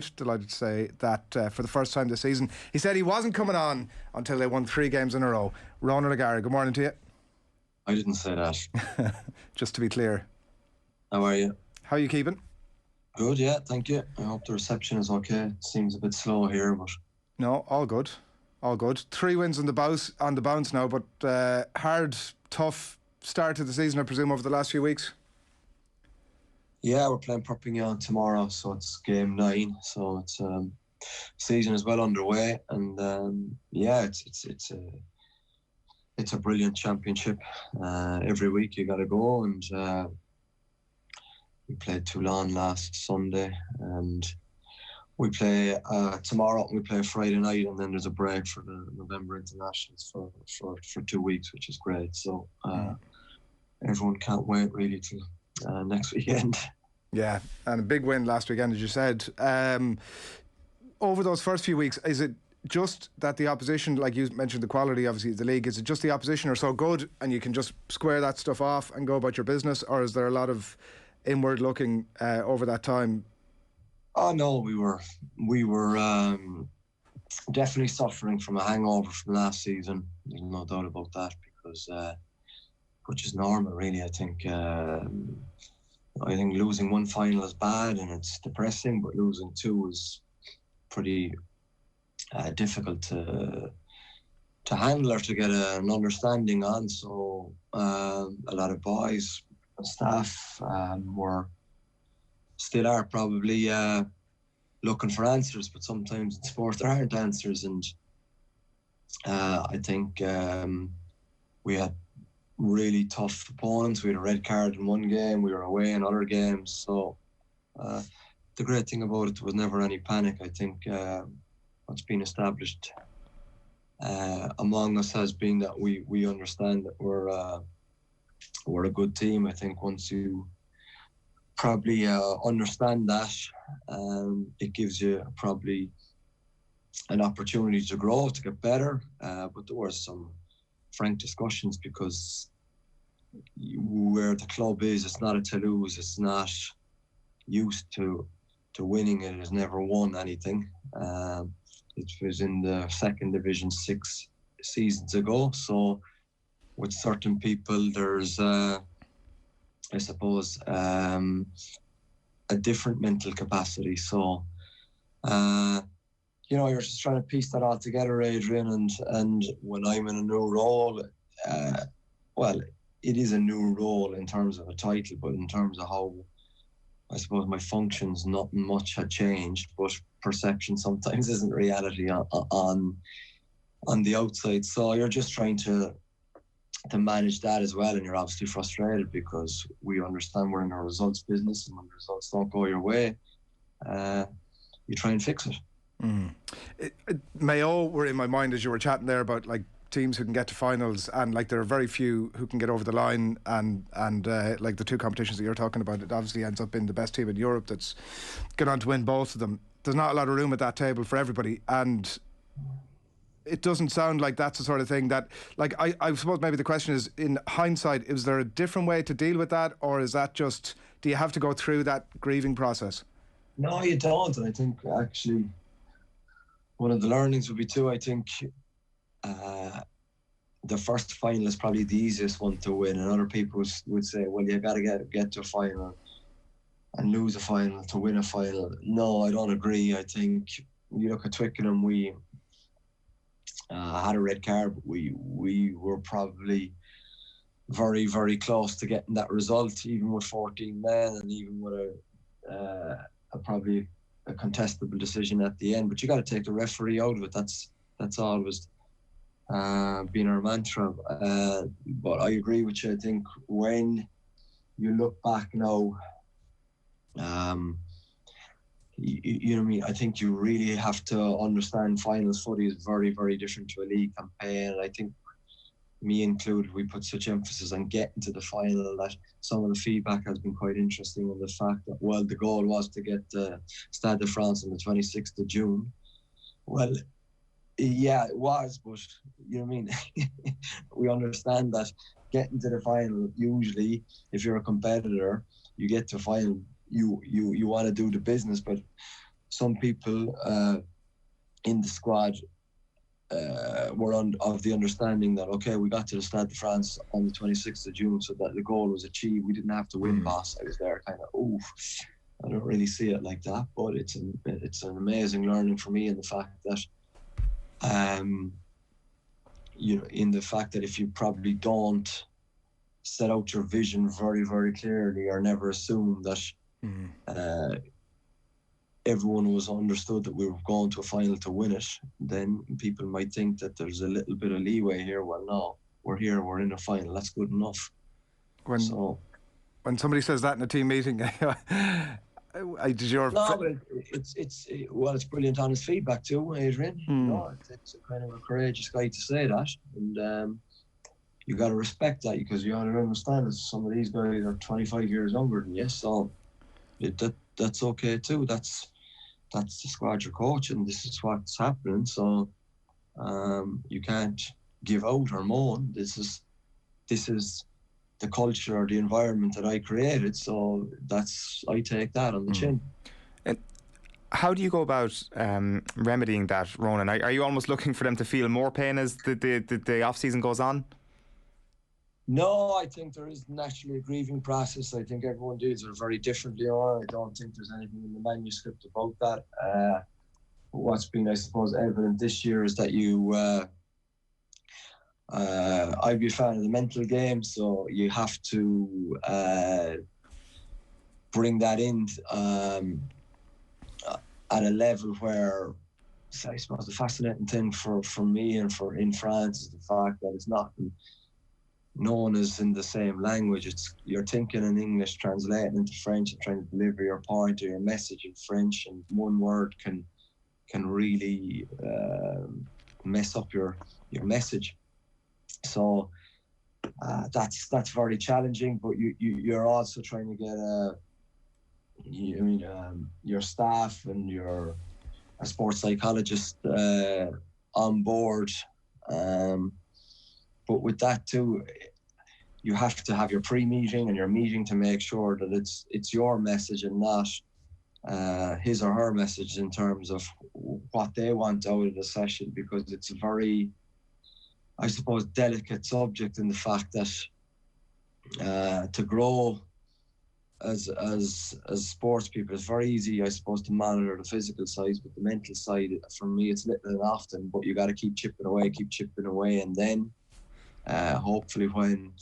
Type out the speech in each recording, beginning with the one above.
Delighted to say that for the first time this season, he said he wasn't coming on until they won 3 games in a row. Ronan O'Gara, good morning to you. I didn't say that. Just to be clear. How are you? How are you keeping? Good, yeah, thank you. I hope the reception is okay. It seems a bit slow here, but... No, all good. All good. 3 wins on the bounce now, but hard, tough start to the season, I presume, over the last few weeks. Yeah, we're playing Perpignan tomorrow, so it's game 9. So it's season is well underway, and yeah, it's a brilliant championship. Every week you got to go, and we played Toulon last Sunday, and we play tomorrow. We play Friday night, and then there's a break for the November internationals for 2 weeks, which is great. So everyone can't wait really till next weekend. Yeah, and a big win last weekend, as you said. Over those first few weeks, is it just that the opposition, like you mentioned, the quality obviously of the league, is it just the opposition are so good and you can just square that stuff off and go about your business, or is there a lot of inward looking over that time? Oh no, we were definitely suffering from a hangover from last season. There's no doubt about that, because which is normal, really. I think losing 1 final is bad and it's depressing, but losing 2 is pretty difficult to handle or to get an understanding on. So a lot of boys and staff still are probably looking for answers, but sometimes in sport there aren't answers. And I think we had really tough opponents. We had a red card in 1 game, we were away in other games. So the great thing about it was never any panic. I think what's been established among us has been that we understand that we're a good team. I think once you probably understand that, it gives you probably an opportunity to grow, to get better. But there were some frank discussions, because where the club is, it's not a Toulouse, it's not used to winning. It has never won anything. It was in the 2nd division 6 seasons ago. So with certain people, there's I suppose a different mental capacity. So you're just trying to piece that all together, Adrian, and when I'm in a new role, well, it is a new role in terms of a title, but in terms of how, I suppose, my functions, nothing much had changed, but perception sometimes isn't reality on the outside. So you're just trying to manage that as well, and you're obviously frustrated because we understand we're in a results business, and when the results don't go your way, you try and fix it. Mayo were in my mind as you were chatting there about like teams who can get to finals, and like there are very few who can get over the line, and like the 2 competitions that you're talking about, it obviously ends up being the best team in Europe that's gone on to win both of them. There's not a lot of room at that table for everybody, and it doesn't sound like that's the sort of thing that, like, I suppose maybe the question is, in hindsight, is there a different way to deal with that, or is that just, do you have to go through that grieving process? No, you don't. And I think actually one of the learnings would be too, I think the first final is probably the easiest one to win, and other people would say, well, you got to get to a final and lose a final to win a final. No, I don't agree. I think you look at Twickenham, we had a red card, but we were probably very, very close to getting that result, even with 14 men and even with a probably a contestable decision at the end. But you got to take the referee out of it. That's always been our mantra. But I agree with you. I think when you look back now, you know what I mean? I think you really have to understand finals footy is very, very different to a league campaign. And I think, me included, we put such emphasis on getting to the final that some of the feedback has been quite interesting on the fact that, well, the goal was to get Stade de France on the 26th of June. Well, yeah, it was, but you know what I mean? We understand that getting to the final, usually, if you're a competitor, you get to final, you want to do the business, but some people in the squad were of the understanding that, okay, we got to the Stade de France on the 26th of June, so that the goal was achieved. We didn't have to win, boss. I was there kind of, oof. I don't really see it like that, but it's an amazing learning for me in the fact that, in the fact that if you probably don't set out your vision very, very clearly, or never assume that everyone was understood that we were going to a final to win it, then people might think that there's a little bit of leeway here. Well, no, we're here, we're in a final, that's good enough. When somebody says that in a team meeting, it's brilliant honest feedback too, Adrian. It's a kind of a courageous guy to say that, and you got to respect that, because you got to understand that some of these guys are 25 years younger than you, so that's okay too. That's the squad you're coaching. This is what's happening, so you can't give out or moan. This is the culture or the environment that I created, so I take that on the chin. And how do you go about remedying that, Ronan? Are you almost looking for them to feel more pain as the off-season goes on? No, I think there is naturally a grieving process. I think everyone deals with it very differently. I don't think there's anything in the manuscript about that. What's been, I suppose, evident this year is that I'd be a fan of the mental game, so you have to bring that in at a level where, I suppose, the fascinating thing for me and in France is the fact that it's not known as in the same language. You're thinking in English, translating into French, and trying to deliver your point or your message in French, and one word can really mess up your message. So that's very challenging, but you're also trying to get your staff and a sports psychologist on board. But with that too, you have to have your pre-meeting and your meeting to make sure that it's your message and not his or her message in terms of what they want out of the session, because it's a very, I suppose, delicate subject in the fact that to grow as sports people, it's very easy, I suppose, to monitor the physical side, but the mental side, for me, it's little and often, but you got to keep chipping away, and then hopefully when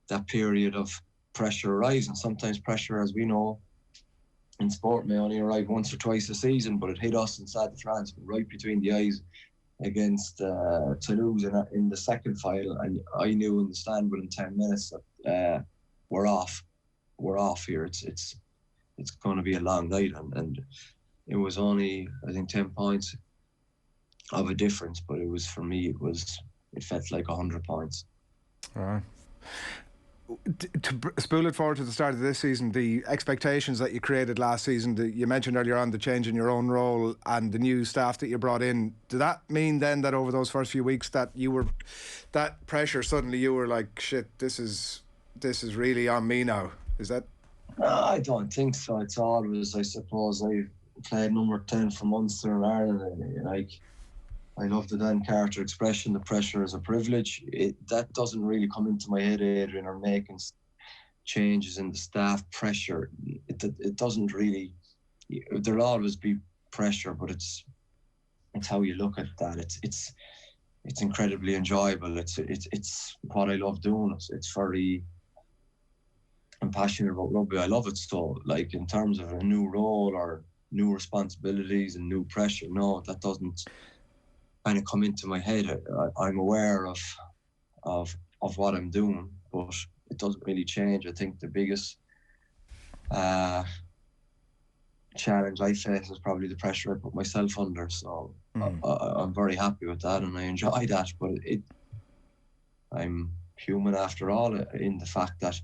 that period of pressure arrives, and sometimes pressure, as we know, in sport may only arrive once or twice a season, but it hit us in Stade de France right between the eyes against Toulouse in the second final, and I knew in the stand within 10 minutes that we're off here. It's going to be a long night, and it was only, I think, 10 points of a difference, but it was, for me, it felt like 100 points. All right. To spool it forward to the start of this season, the expectations that you created last season, you mentioned earlier on the change in your own role and the new staff that you brought in, did that mean then that over those first few weeks that that pressure, suddenly you were like, shit, this is really on me now? Is that? No, I don't think so. It's always, I suppose, I played number 10 for Munster in Ireland, and I love the Dan Carter expression, the pressure is a privilege. That doesn't really come into my head, Adrian, or making changes in the staff pressure. It doesn't really, there'll always be pressure, but it's how you look at that. It's incredibly enjoyable. It's what I love doing. I'm passionate about rugby. I love it. So, like, in terms of a new role or new responsibilities and new pressure, no, that doesn't kind of come into my head. I'm aware of what I'm doing, but it doesn't really change. I think the biggest challenge I face is probably the pressure I put myself under. So I'm very happy with that, and I enjoy that. But I'm human after all, in the fact that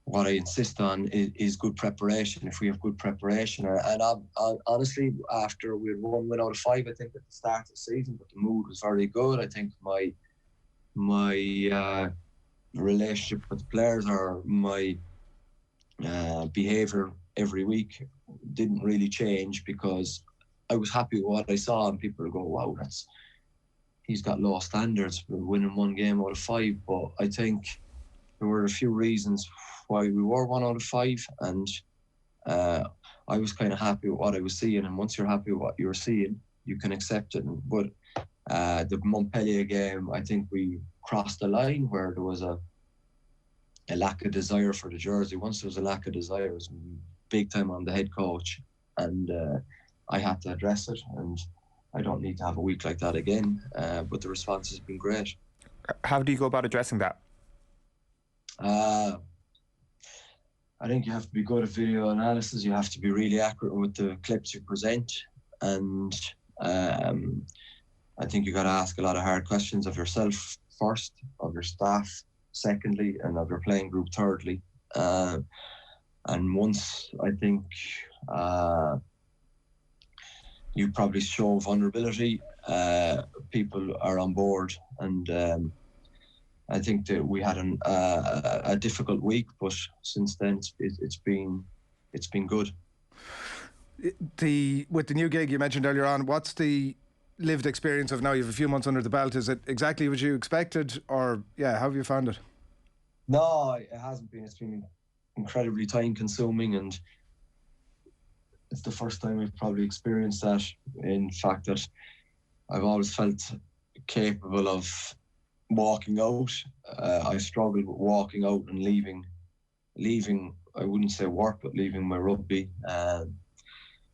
what I insist on is good preparation. If we have good preparation, and I honestly, after we had 1 win out of 5, I think at the start of the season, but the mood was very good. I think my relationship with the players, or my behaviour every week, didn't really change because I was happy with what I saw, and people would go, wow, he's got low standards. We're winning 1 game out of 5. But I think there were a few reasons why we were 1 out of 5, and I was kind of happy with what I was seeing. And once you're happy with what you're seeing, you can accept it. But the Montpellier game, I think we crossed the line where there was a lack of desire for the jersey. Once there was a lack of desire, it was big time on the head coach, and I had to address it, and I don't need to have a week like that again. But the response has been great. How do you go about addressing that? I think you have to be good at video analysis. You have to be really accurate with the clips you present, and I think you got to ask a lot of hard questions of yourself first, of your staff secondly, and of your playing group thirdly. And once I think you probably show vulnerability, people are on board. And I think that we had a difficult week, but since then it's been good. With the new gig you mentioned earlier on, what's the lived experience of now? You have a few months under the belt. Is it exactly what you expected, or how have you found it? No, it hasn't been. It's been incredibly time consuming, and it's the first time I've probably experienced that. In fact, that I've always felt capable of walking out. I struggled with walking out and leaving. I wouldn't say work, but leaving my rugby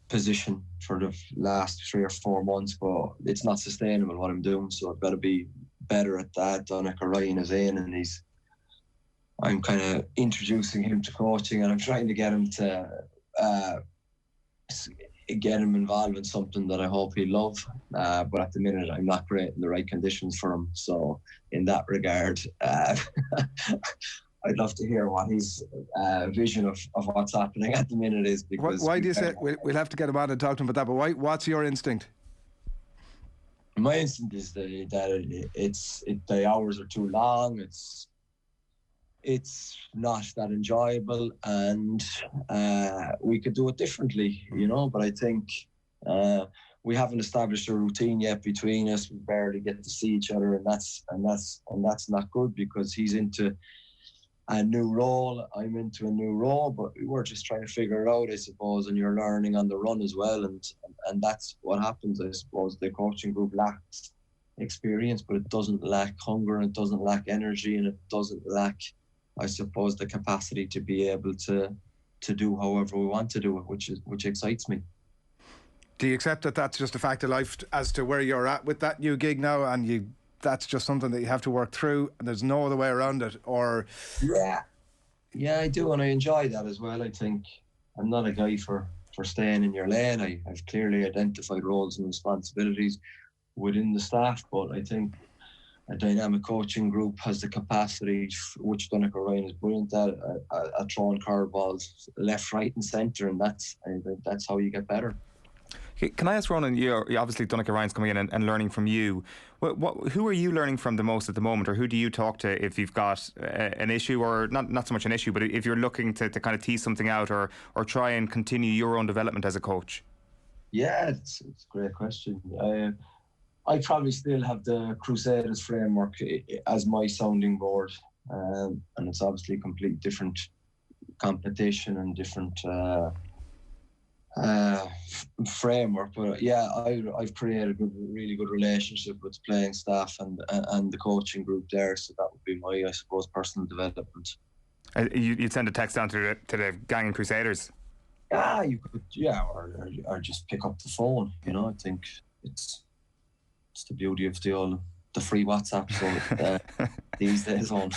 position for the last 3 or 4 months. But it's not sustainable what I'm doing, so I've got to be better at that. Donnacha Ryan is in, and I'm kind of introducing him to coaching, and I'm trying to get him to get him involved in something that I hope he'll love. But at the minute, I'm not creating the right conditions for him. So in that regard, I'd love to hear what his vision of what's happening at the minute is. Because why do you say we'll have to get him on and talk to him about that? But what's your instinct? My instinct is that the hours are too long. It's not that enjoyable, and we could do it differently, But I think we haven't established a routine yet between us. We barely get to see each other, and that's not good, because he's into a new role, I'm into a new role, but we're just trying to figure it out, I suppose. And you're learning on the run as well, and that's what happens, I suppose. The coaching group lacks experience, but it doesn't lack hunger, and it doesn't lack energy, and it doesn't lack, I suppose, the capacity to be able to do however we want to do it, which excites me. Do you accept that that's just a fact of life as to where you're at with that new gig now, and that's just something that you have to work through, and there's no other way around it? Or yeah, I do, and I enjoy that as well. I think I'm not a guy for staying in your lane. I've clearly identified roles and responsibilities within the staff, but I think a dynamic coaching group has the capacity, which Donnacha Ryan is brilliant at throwing curveballs left, right and centre, and I think that's how you get better. Can I ask, Ronan, you obviously Donnacha Ryan's coming in and learning from you. Who are you learning from the most at the moment, or who do you talk to if you've got an issue, or not so much an issue, but if you're looking to kind of tease something out or try and continue your own development as a coach? Yeah, it's a great question. I probably still have the Crusaders framework as my sounding board, and it's obviously a complete different competition and different framework. But yeah, I've created a really good relationship with the playing staff and the coaching group there. So that would be my, I suppose, personal development. You'd send a text down to the gang in Crusaders? Yeah, you could. Yeah, or just pick up the phone. I think it's the beauty of the free WhatsApp. So these days on.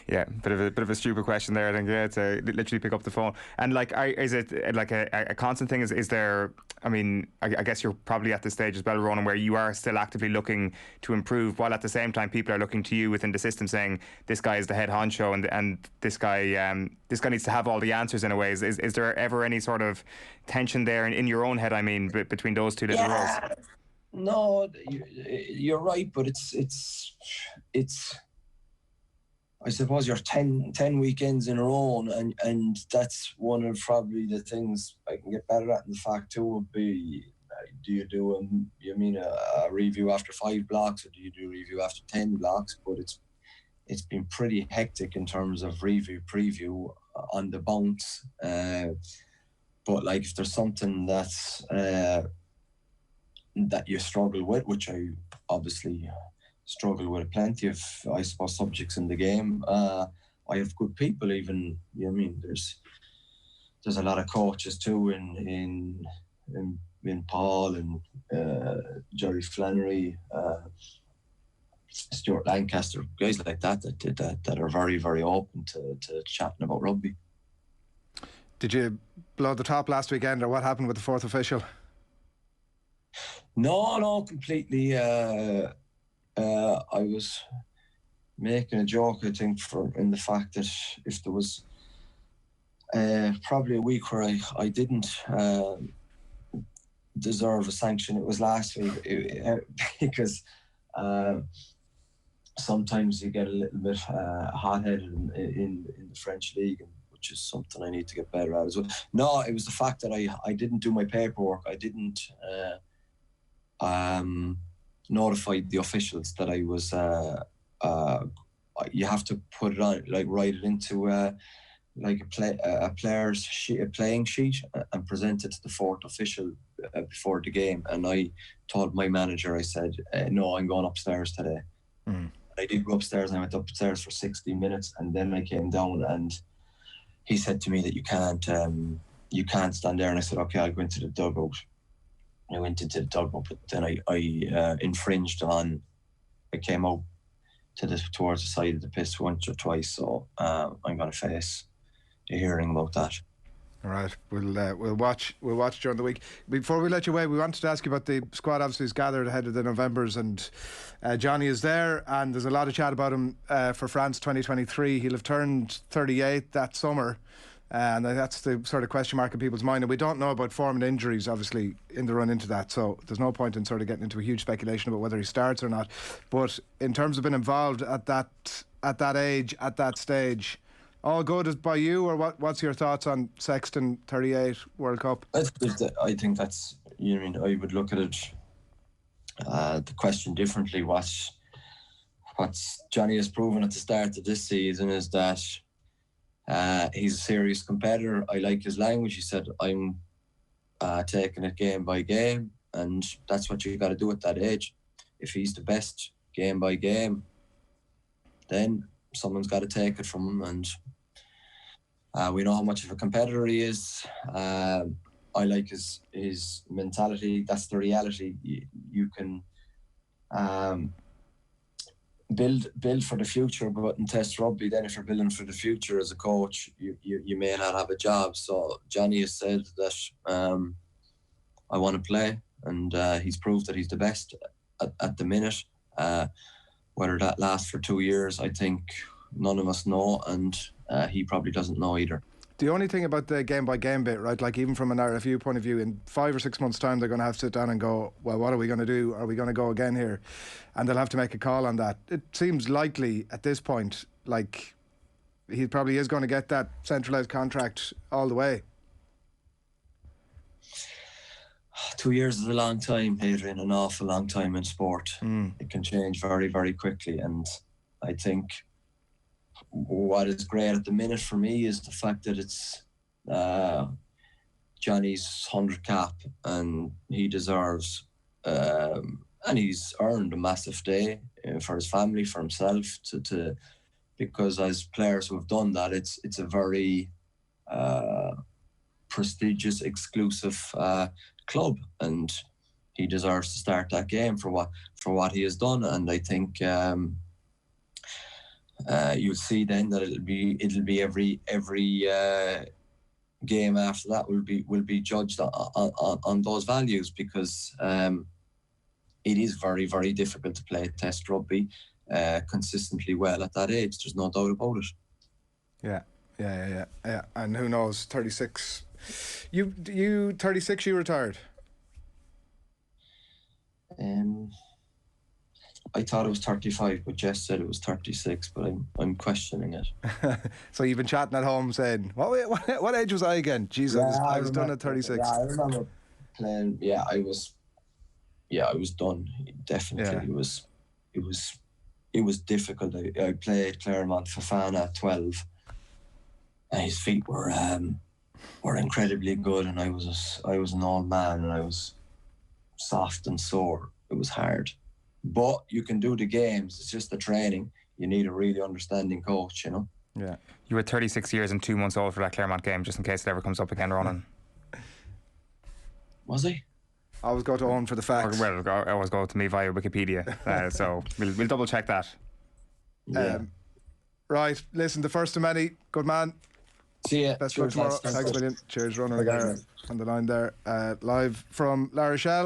Yeah, bit of a stupid question there. I think to literally pick up the phone. And is it like a constant thing? Is there? I mean, I guess you're probably at this stage as well, Ronan, where you are still actively looking to improve, while at the same time people are looking to you within the system, saying this guy is the head honcho, and this guy needs to have all the answers in a way. Is there ever any sort of tension there in your own head? I mean, between those two little roles. No, you're right, but it's I suppose you're 10 weekends in a row, and that's one of probably the things I can get better at. And the fact too would be, do you do a review after 5 blocks, or do you do a review after 10 blocks? But it's been pretty hectic in terms of review preview on the bounce. But like, if there's something that's that you struggle with, which I obviously struggle with plenty of, I suppose, subjects in the game, I have good people. Even, there's a lot of coaches too in Paul and Jerry Flannery, Stuart Lancaster, guys like that are very, very open to chatting about rugby. Did you blow the top last weekend, or what happened with the fourth official? No, completely. I was making a joke, I think, in the fact that if there was probably a week where I didn't deserve a sanction, it was last week, because sometimes you get a little bit hot-headed in the French league, which is something I need to get better at as well. No, it was the fact that I didn't do my paperwork. I didn't notify the officials that I was. You have to put it on, like write it into like a playing sheet and present it to the fourth official before the game. And I told my manager, I said, no, I'm going upstairs today. I did go upstairs, and I went upstairs for 60 minutes, and then I came down, and he said to me that you can't stand there. And I said, okay, I'll go into the dugout. I went into the dugout, but then I infringed on. I came out towards the side of the pitch once or twice, so I'm going to face a hearing about that. All right, we'll watch during the week. Before we let you away, we wanted to ask you about the squad. Obviously, is gathered ahead of the Novembers, and Johnny is there, and there's a lot of chat about him for France 2023. He'll have turned 38 that summer, and that's the sort of question mark in people's mind. And we don't know about form and injuries, obviously, in the run into that. So there's no point in sort of getting into a huge speculation about whether he starts or not. But in terms of being involved at that age, at that stage, all good by you, or what's your thoughts on Sexton 38 World Cup? I think that's, I would look at it, the question differently. What Johnny has proven at the start of this season is that he's a serious competitor. I like his language. He said, I'm taking it game by game, and that's what you got to do at that age. If he's the best game by game, then someone's got to take it from him, and we know how much of a competitor he is. I like his mentality. That's the reality. You can build for the future, but in Test rugby, then if you're building for the future as a coach, you may not have a job. So Johnny has said that I want to play, and he's proved that he's the best at the minute. Whether that lasts for 2 years, I think none of us know, and he probably doesn't know either. The only thing about the game by game bit, right, like even from an RFU point of view, in 5 or 6 months' time they're going to have to sit down and go, well, what are we going to do? Are we going to go again here? And they'll have to make a call on that. It seems likely at this point, like he probably is going to get that centralised contract all the way. 2 years is a long time, Adrian, an awful long time in sport. It can change very, very quickly, and I think what is great at the minute for me is the fact that it's Johnny's 100 cap, and he deserves and he's earned a massive day for his family, for himself, to because as players who have done that, it's a very prestigious, exclusive club, and he deserves to start that game for what he has done. And I think you'll see then that it'll be every game after that will be judged on those values, because it is very, very difficult to play Test rugby consistently well at that age. There's no doubt about it. Yeah. And who knows? 36. You 36. You retired. I thought it was 35, but Jess said it was 36, but I'm questioning it. So you've been chatting at home saying, what age was I again? Jesus, I was done at 36. Yeah, I remember playing. Yeah, I was done. Definitely, it was difficult. I played Claremont Fafana at 12, and his feet were incredibly good, and I was an old man, and I was soft and sore. It was hard. But you can do the games. It's just the training. You need a really understanding coach, you know. Yeah. You were 36 years and 2 months old for that Claremont game, just in case it ever comes up again, Ronan. Was he? I always go to Owen for the facts. Well, I always go to me via Wikipedia. So we'll double check that. Yeah. Right. Listen, the first of many. Good man. See ya. Best luck tomorrow. Thanks a million. Cheers, Ronan O'Gara on the line there. Live from La Rochelle.